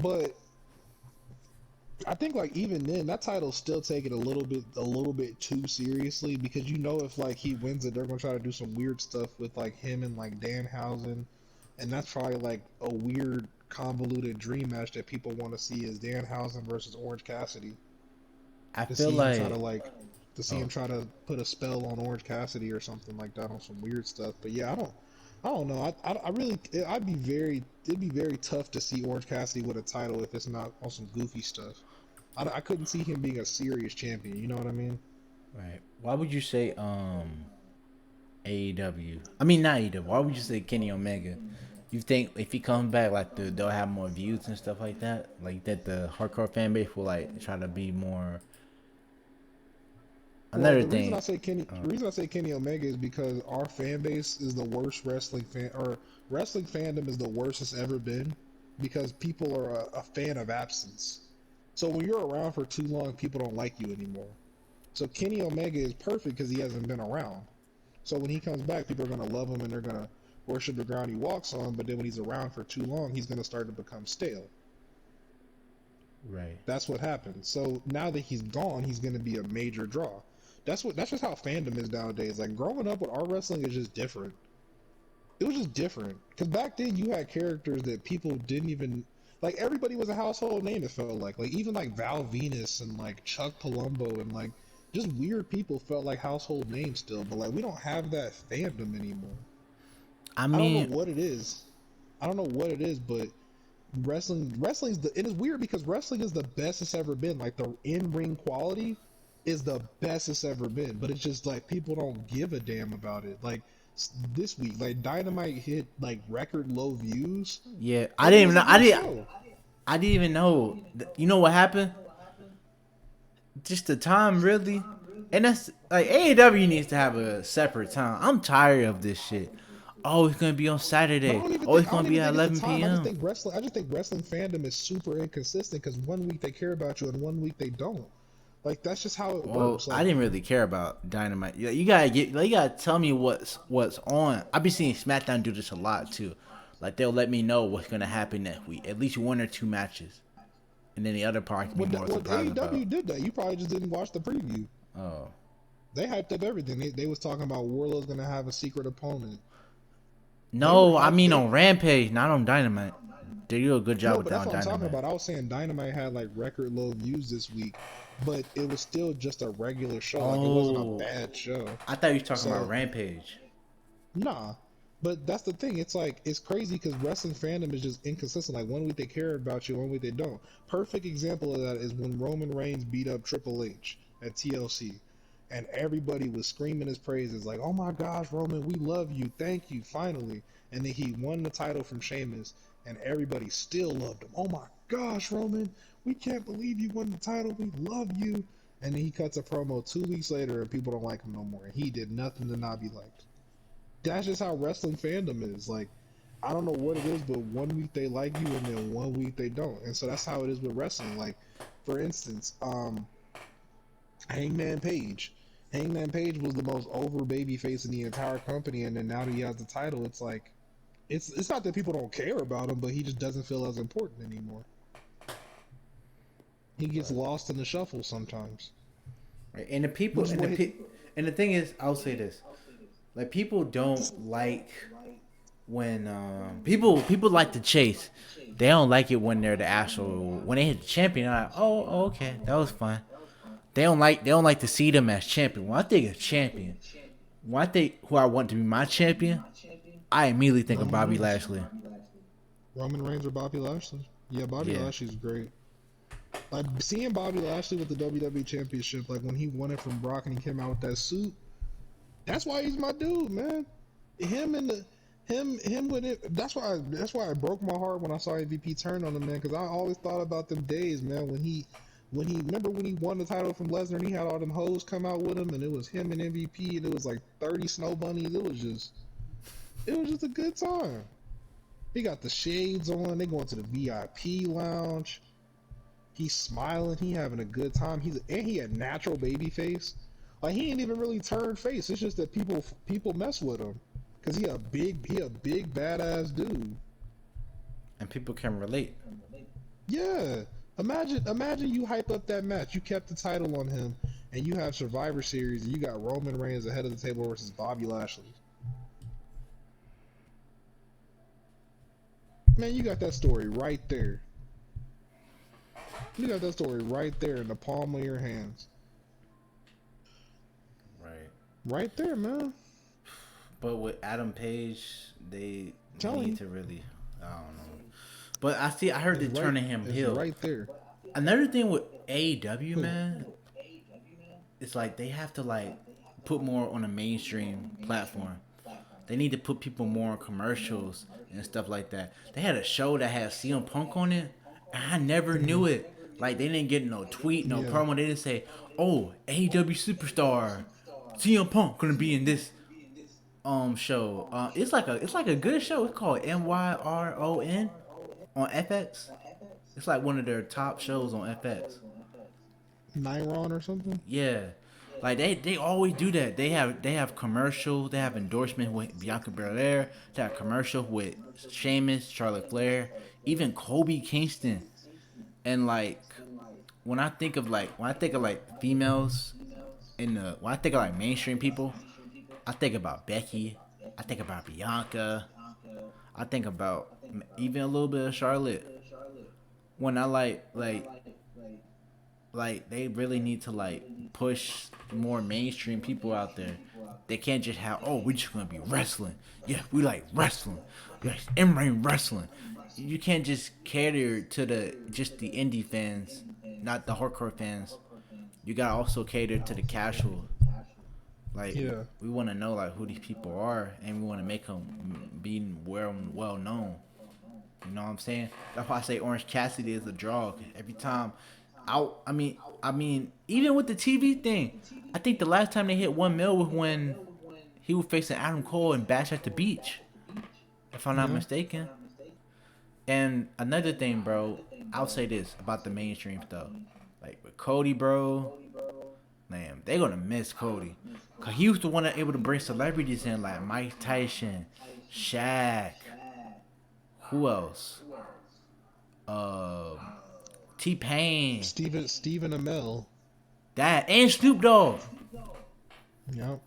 but I think like even then that title's still taken a little bit too seriously because you know if like he wins it, they're gonna try to do some weird stuff with like him and like Danhausen, and that's probably like a weird convoluted dream match that people want to see is Danhausen versus Orange Cassidy. I To feel see him try like him try to put a spell on Orange Cassidy or something like that on some weird stuff. But yeah, I don't know. I really, it'd be very tough to see Orange Cassidy with a title if it's not on some goofy stuff. I couldn't see him being a serious champion. You know what I mean? right. Why would you say AEW? I mean not AEW. Why would you say Kenny Omega? You think if he comes back, like they'll have more views and stuff like that? Like that the hardcore fan base will like try to be more. Well, Another the reason thing. I say Kenny Omega is because our fan base is the worst wrestling fandom is the worst it's ever been because people are a fan of absence. So when you're around for too long, people don't like you anymore. So Kenny Omega is perfect because he hasn't been around. So when he comes back, people are gonna love him and they're gonna worship the ground he walks on. But then when he's around for too long, he's gonna start to become stale. Right. That's what happens. So now that he's gone, he's gonna be a major draw. That's just how fandom is nowadays. Like growing up with our wrestling is just different. It was just different because back then you had characters that people didn't even like. Everybody was a household name. It felt like even like Val Venus and like Chuck Palumbo and like just weird people felt like household names still, but like we don't have that fandom anymore. I I don't know mean, what it is. I don't know what it is, but wrestling's the it is weird because wrestling is the best it's ever been. Like the in ring quality is the best it's ever been, but it's just like people don't give a damn about it. Like this week, like Dynamite hit like record low views, yeah, I and it didn't was even a know. good show. I didn't even know. You know what happened? Just the time, really. And that's like AEW needs to have a separate time. I'm tired of this shit. Oh, it's gonna be on But Saturday. Oh, it's I gonna don't be even at think it's the 11 time. I just p.m. think wrestling. I just think wrestling fandom is super inconsistent because one week they care about you and one week they don't. Like that's just how it Well, works. I Like didn't really care about Dynamite. You gotta get, like, you gotta tell me what's on. I've been seeing SmackDown do this a lot too. Like they'll let me know what's gonna happen next week, at least one or two matches, and then the other part I can be more what surprised AEW about. did that. You probably just didn't watch the preview. Oh They hyped up everything. They was talking about Warlow's gonna have a secret opponent. They were no, I hyped. mean on Rampage, not on Dynamite. They do a good job No, with but that that's on what I'm talking Dynamite. about. I was saying Dynamite had like record low views this week, but it was still just a regular show. Like it wasn't a Oh, bad show. I thought you were talking about So Rampage. nah. But that's the thing. It's like it's crazy because wrestling fandom is just inconsistent. Like one week they care about you, one week they don't. Perfect example of that is when Roman Reigns beat up Triple H at TLC, and everybody was screaming his praises, like, "Oh my gosh, Roman, we love you, thank you, finally!" And then he won the title from Sheamus, and everybody still loved him. Oh my gosh, Roman, we can't believe you won the title. We love you. And then he cuts a promo 2 weeks later, and people don't like him no more. And he did nothing to not be liked. That's just how wrestling fandom is. Like, I don't know what it is, but one week they like you and then one week they don't. And so that's how it is with wrestling. Like, for instance, Hangman Page. Hangman Page was the most over babyface in the entire company, and then now that he has the title, it's like it's not that people don't care about him, but he just doesn't feel as important anymore. He gets Right. lost in the shuffle sometimes, Right. And the people which is what he, and the thing is, I'll say this: like people don't like when people like to chase. They don't like it when they're the actual when they hit the champion. They're like, oh, okay, that was fun. They don't like to see them as champion. When I think of champion, when I think who I want to be my champion, I immediately think of Roman Bobby Reigns. Lashley. Roman Reigns or Bobby Lashley. Yeah, Bobby Yeah. Lashley's great. Like seeing Bobby Lashley with the WWE Championship, like when he won it from Brock and he came out with that suit, that's why he's my dude, man. Him and the him with it. That's why it broke my heart when I saw MVP turn on him, man. Because I always thought about them days, man, when he remember when he won the title from Lesnar and he had all them hoes come out with him and it was him and MVP and it was like 30 snow bunnies. It was just a good time. He got the shades on. They going to the VIP lounge. He's smiling. He having a good time. He had natural baby face. Like he ain't even really turned face. It's just that people mess with him because he a big badass dude. And people can relate. Yeah. Imagine you hype up that match. You kept the title on him, and you have Survivor Series, and you got Roman Reigns ahead of the table versus Bobby Lashley. Man, you got that story right there. You got that story right there in the palm of your hands. Right. Right there, man. But with Adam Page, they I'm they telling need you. to really, I don't know. But I heard It's they're right. turning him It's heel. right there. Another thing with AEW, Who? man, it's like they have to like put more on a mainstream platform. They need to put people more on commercials and stuff like that. They had a show that had CM Punk on it, and I never knew it. Like they didn't get no tweet, no Yeah. promo. They didn't say, "Oh, AEW superstar CM Punk gonna be in this show." It's like a good show. It's called NYRON on FX. It's like one of their top shows on FX. Nyron or something. Yeah. Like they always do that. They have commercials. They have endorsement with Bianca Belair. They have commercial with Sheamus, Charlotte Flair, even Kobe Kingston. And like when I think of like females when I think of like mainstream people, I think about Becky. I think about Bianca. I think about even a little bit of Charlotte. When I like they really need to like push more mainstream people out there. They can't just have, oh, we're just gonna be wrestling. Yeah, we like wrestling. We like in-ring wrestling. You can't just cater to the indie fans, not the hardcore fans. You gotta also cater to the casual. Like Yeah. we want to know like who these people are, and we want to make them be well known. You know what I'm saying? That's why I say Orange Cassidy is a draw. Every time, I mean, even with the TV thing, I think the last time they hit 1 mil was when he was facing Adam Cole and Bash at the Beach, if I'm not Yeah. mistaken. And another thing, bro, I'll say this about the mainstream stuff. Like with Cody, bro, man, they gonna miss Cody. Cause he was the one that able to bring celebrities in like Mike Tyson, Shaq, who else? Um, T Pain, Stephen Amell. that, and Snoop Dogg. Yep.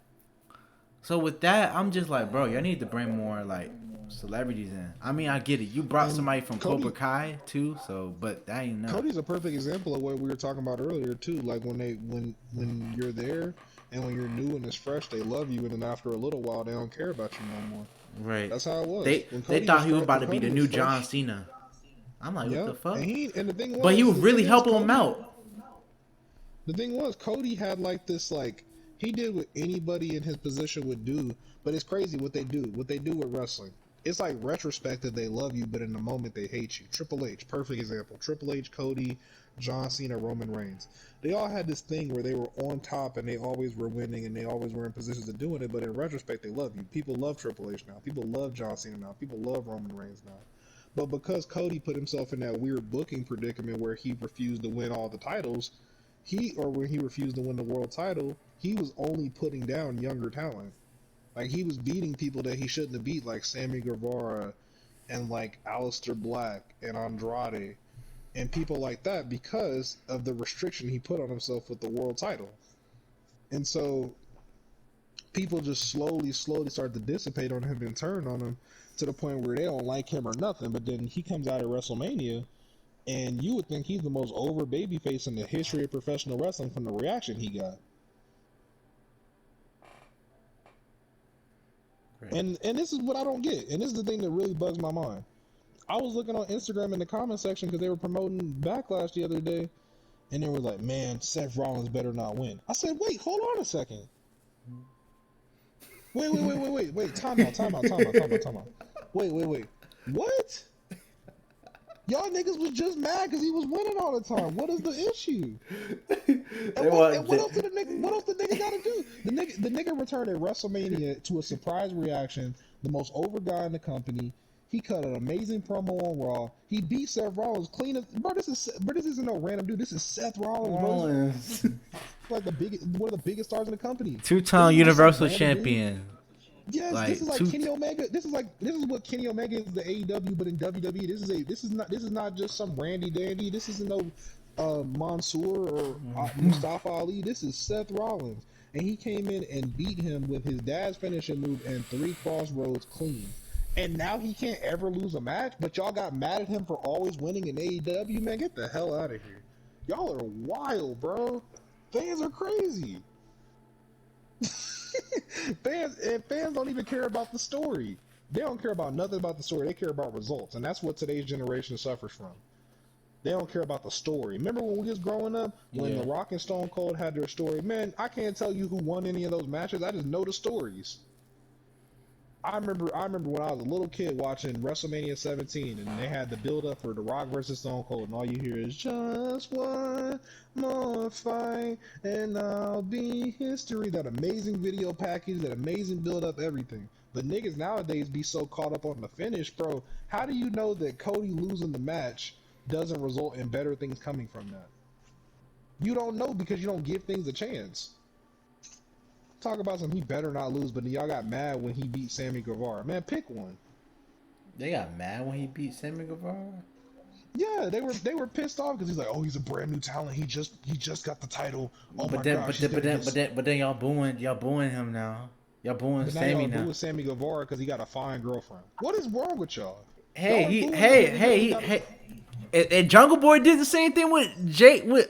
So with that, I'm just like, bro, y'all need to bring more like celebrities in. I mean, I get it. You brought And somebody from Cody Cobra Kai too, so but that ain't enough. Cody's a perfect example of what we were talking about earlier too. Like when you're there and when you're new and it's fresh, they love you, and then after a little while, they don't care about you no more. Right. That's how it was. When They Cody thought was he was about when to be Cody the was new John fresh, Cena. I'm like, what yeah. the fuck? And But he was the really thing is, helping him Cody. out. The thing was, Cody had like this, like, he did what anybody in his position would do, but it's crazy what they do. What they do with wrestling. It's like retrospective, they love you, but in the moment they hate you. Triple H, perfect example. Triple H, Cody, John Cena, Roman Reigns. They all had this thing where they were on top and they always were winning and they always were in positions of doing it, but in retrospect, they love you. People love Triple H now. People love John Cena now. People love Roman Reigns now. But because Cody put himself in that weird booking predicament where he refused to win all the titles, when he refused to win the world title, he was only putting down younger talent. Like he was beating people that he shouldn't have beat, like Sammy Guevara and like Aleister Black and Andrade and people like that because of the restriction he put on himself with the world title. And so people just slowly start to dissipate on him and turn on him to the point where they don't like him or nothing. But then he comes out at WrestleMania, and you would think he's the most over babyface in the history of professional wrestling from the reaction he got. Right. And this is what I don't get, and this is the thing that really bugs my mind. I was looking on Instagram in the comment section because they were promoting Backlash the other day, and they were like, "Man, Seth Rollins better not win." I said, "Wait, hold on a second. Wait. Time out. Wait. What? Y'all niggas was just mad because he was winning all the time. What is the issue? And what else did the nigga gotta do? The nigga returned at WrestleMania to a surprise reaction, the most over guy in the company. He cut an amazing promo on Raw. He beat Seth Rollins clean as this isn't no random dude. This is Seth Rollins, bro. Like one of the biggest stars in the company. Two-time Universal Champion. Yes, Like this is like Kenny Omega. This is what Kenny Omega is the AEW, but in WWE, this is not just some Randy Dandy. This isn't no Mansoor or Mustafa Ali. This is Seth Rollins, and he came in and beat him with his dad's finishing move and 3 crossroads clean. And now he can't ever lose a match. But y'all got mad at him for always winning in AEW. Man, get the hell out of here. Y'all are wild, bro. Fans are crazy. fans don't even care about the story. They don't care about nothing about the story. They care about results, and that's what today's generation suffers from. They don't care about the story. Remember when we was growing up, when The Rock and Stone Cold had their story? Man, I can't tell you who won any of those matches. I just know the stories. I remember when I was a little kid watching WrestleMania 17, and they had the build up for The Rock versus Stone Cold, and all you hear is just one more fight, and I'll be history. That amazing video package, that amazing build up, everything. But niggas nowadays be so caught up on the finish, bro. How do you know that Cody losing the match doesn't result in better things coming from that? You don't know because you don't give things a chance. Talk about some he better not lose, but y'all got mad when he beat Sammy Guevara. Man, pick one. They got mad when he beat Sammy Guevara. Yeah, they were pissed off because he's like, oh, he's a brand new talent. He just got the title. Oh but my then, gosh. but then y'all booing him now. Y'all booing But now Sammy y'all now. booing Sammy Guevara because he got a fine girlfriend. What is wrong with y'all? Hey, Y'all are booing him because he got And Jungle Boy did the same thing with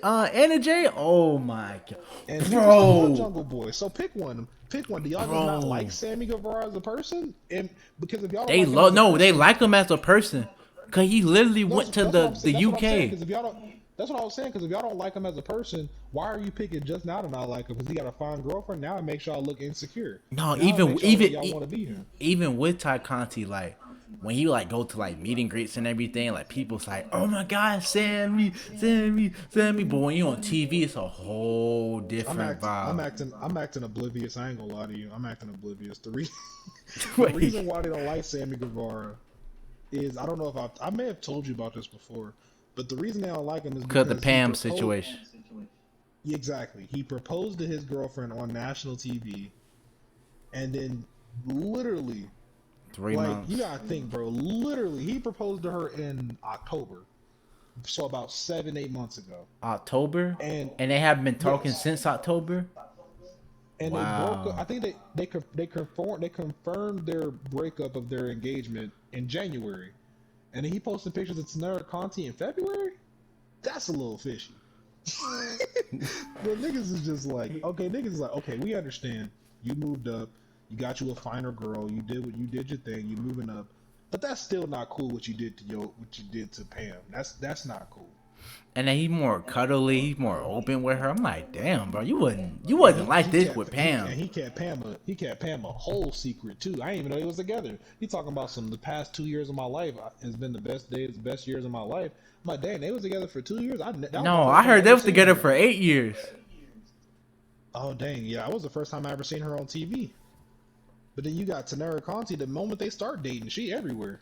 Anna Jay. Oh my god, And people still love bro, Jungle Boy. So pick one. Pick one. Do y'all just not bro. like Sammy Guevara as a person? And because if y'all don't They like him love as a no, they person, like him as a person, cause he literally no, went to that's what I'm saying. the That's what I'm saying. UK. Because if y'all don't, that's what I was saying. Because if y'all don't like him as a person, why are you picking just now to not like him? Because he got a fine girlfriend. Now it makes y'all look insecure. No, Now it makes y'all look like y'all e- want to be him. even with Ty Conti, like when he like go to like meet and greets and everything, like people's like, oh my god, Sammy, Sammy, Sammy. But when you on TV, it's a whole different vibe. I'm acting oblivious. I ain't gonna lie to you. I'm acting oblivious. The Wait, reason why they don't like Sammy Guevara is I don't know if I may have told you about this before, but the reason they don't like him is because the because he Pam proposed. situation. Exactly, he proposed to his girlfriend on national TV, and then literally, Three like you months. gotta think, bro. Literally, he proposed to her in October, so about 7-8 months ago, October, and and they haven't been talking yes, since October. and they broke up. Wow. I think they confirmed their breakup of their engagement in January, and then he posted pictures of Tanara Conti in February. That's a little fishy. But niggas is just like, okay, niggas is like, okay, we understand. You moved up, you got you a finer girl, you did your thing, you moving up. But that's still not cool what you did to Pam. That's not cool. And then he's more cuddly, he's more open with her. I'm like, damn, bro, you And wasn't like he this kept with Pam. he kept Pam a whole secret too. I didn't even know they was together. He talking about the past 2 years of my life has been the best days, the best years of my life. I'm like, damn, they was together for 2 years. That was the No, first I time I heard they ever was seen together her. for 8 years. Oh dang, yeah, that was the first time I ever seen her on TV. But then you got Tanara Conti. The moment they start dating, she everywhere.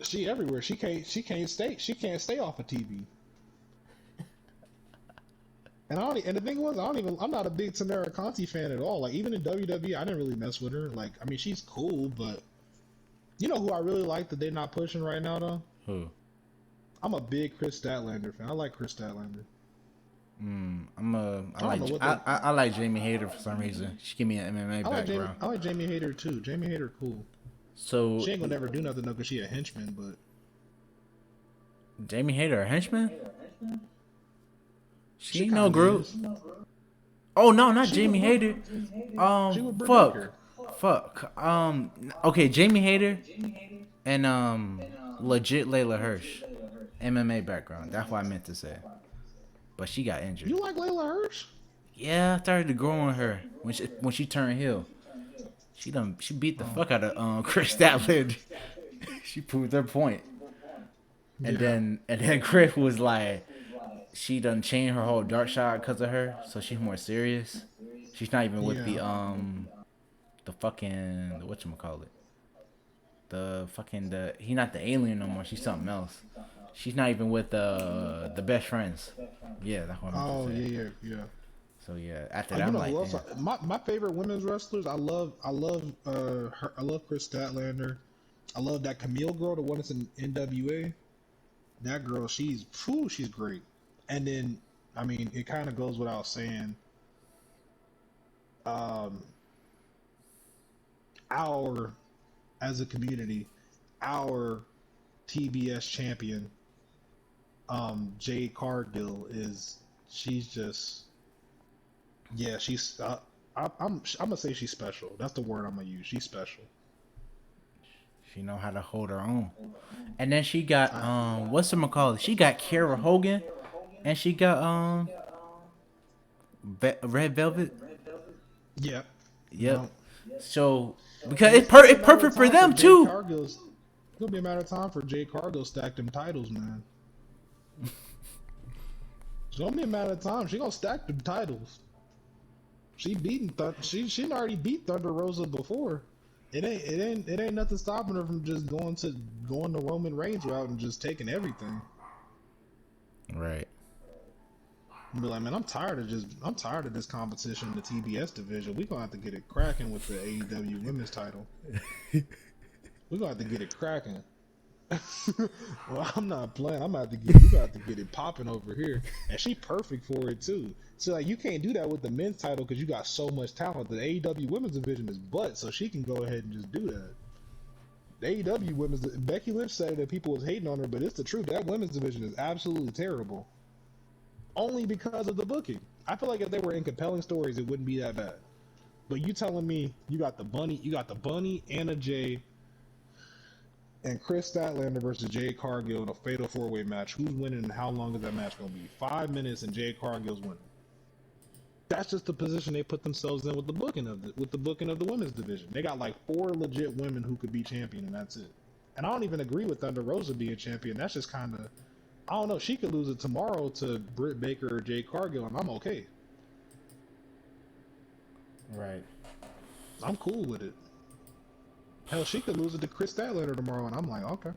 She everywhere. She can't stay off of TV. And the thing was, I'm not a big Tanara Conti fan at all. Like even in WWE, I didn't really mess with her. Like I mean, she's cool, but you know who I really like that they're not pushing right now though? Who? I'm a big Chris Statlander fan. I like Chris Statlander. I I don't like know what they. I like Jamie Hayter for some reason. She give me an MMA background. I like Jamie Hayter too. Jamie Hayter cool. So She ain't gonna never do nothing though, cause she a henchman. But Jamie Hayter, a henchman? She she ain't no kind of group. is. Oh no, not She with Jamie Britt. Hayter. She with Britt Fuck, Baker. fuck. Okay, Jamie Hayter and legit Layla Hirsch, MMA background. That's what I meant to say. But she got injured. You like Layla Hirsch? Yeah, I started to grow on her when she turned heel. She beat the fuck out of Chris Statlander. She proved her point. Yeah. And then Chris was like, she done changed her whole dark shot because of her, so she's more serious. She's not even with Yeah. the fucking whatchamacallit. The he not the alien no more. She's something else. She's not even with the best friends. Yeah, that's what I meant Oh to say. yeah. So yeah, after Oh, that you I'm know like, who else? damn. My favorite women's wrestlers. I love Chris Statlander. I love that Camille girl, the one that's in NWA. That girl, she's great. And then, I mean, it kind of goes without saying. Um, our as a community, our TBS champion, Jade Cargill she's just yeah she's I'm gonna say she's special. That's the word I'm gonna use. She's special. She know how to hold her own. And then she got I, whatchamacallit? She got Kara Hogan, and she got Red Velvet. yeah, Yep. no, So because and it's it's gonna be a matter of perfect for time for them Jade too. Cargill's. It's gonna be a matter of time for Jade Cargill to stack them titles, man. It's gonna be a matter of time. She gonna stack them titles. She already beat Thunder Rosa before. It ain't nothing stopping her from just going the Roman Reigns route and just taking everything. Right. And be like, man, I'm tired of this competition in the TBS division. We gonna have to get it cracking with the AEW Women's title. We gonna have to get it cracking. Well, I'm not playing. We gonna have to get it popping over here, and she perfect for it too. So like, you can't do that with the men's title because you got so much talent. The AEW Women's division is butt, so she can go ahead and just do that. AEW women's. Becky Lynch said that people was hating on her, but it's the truth. That women's division is absolutely terrible. Only because of the booking. I feel like if they were in compelling stories, it wouldn't be that bad. But you telling me you got the bunny, Anna Jay, and Chris Statlander versus Jade Cargill in a fatal 4-way match. Who's winning and how long is that match going to be? 5 minutes and Jade Cargill's winning. That's just the position they put themselves in with the booking of the women's division. They got like 4 legit women who could be champion, and that's it. And I don't even agree with Thunder Rosa being champion. That's just kind of, I don't know. She could lose it tomorrow to Britt Baker or Jade Cargill, and I'm okay. Right. I'm cool with it. Hell, she could lose it to Chris Statlander tomorrow, and I'm like, okay.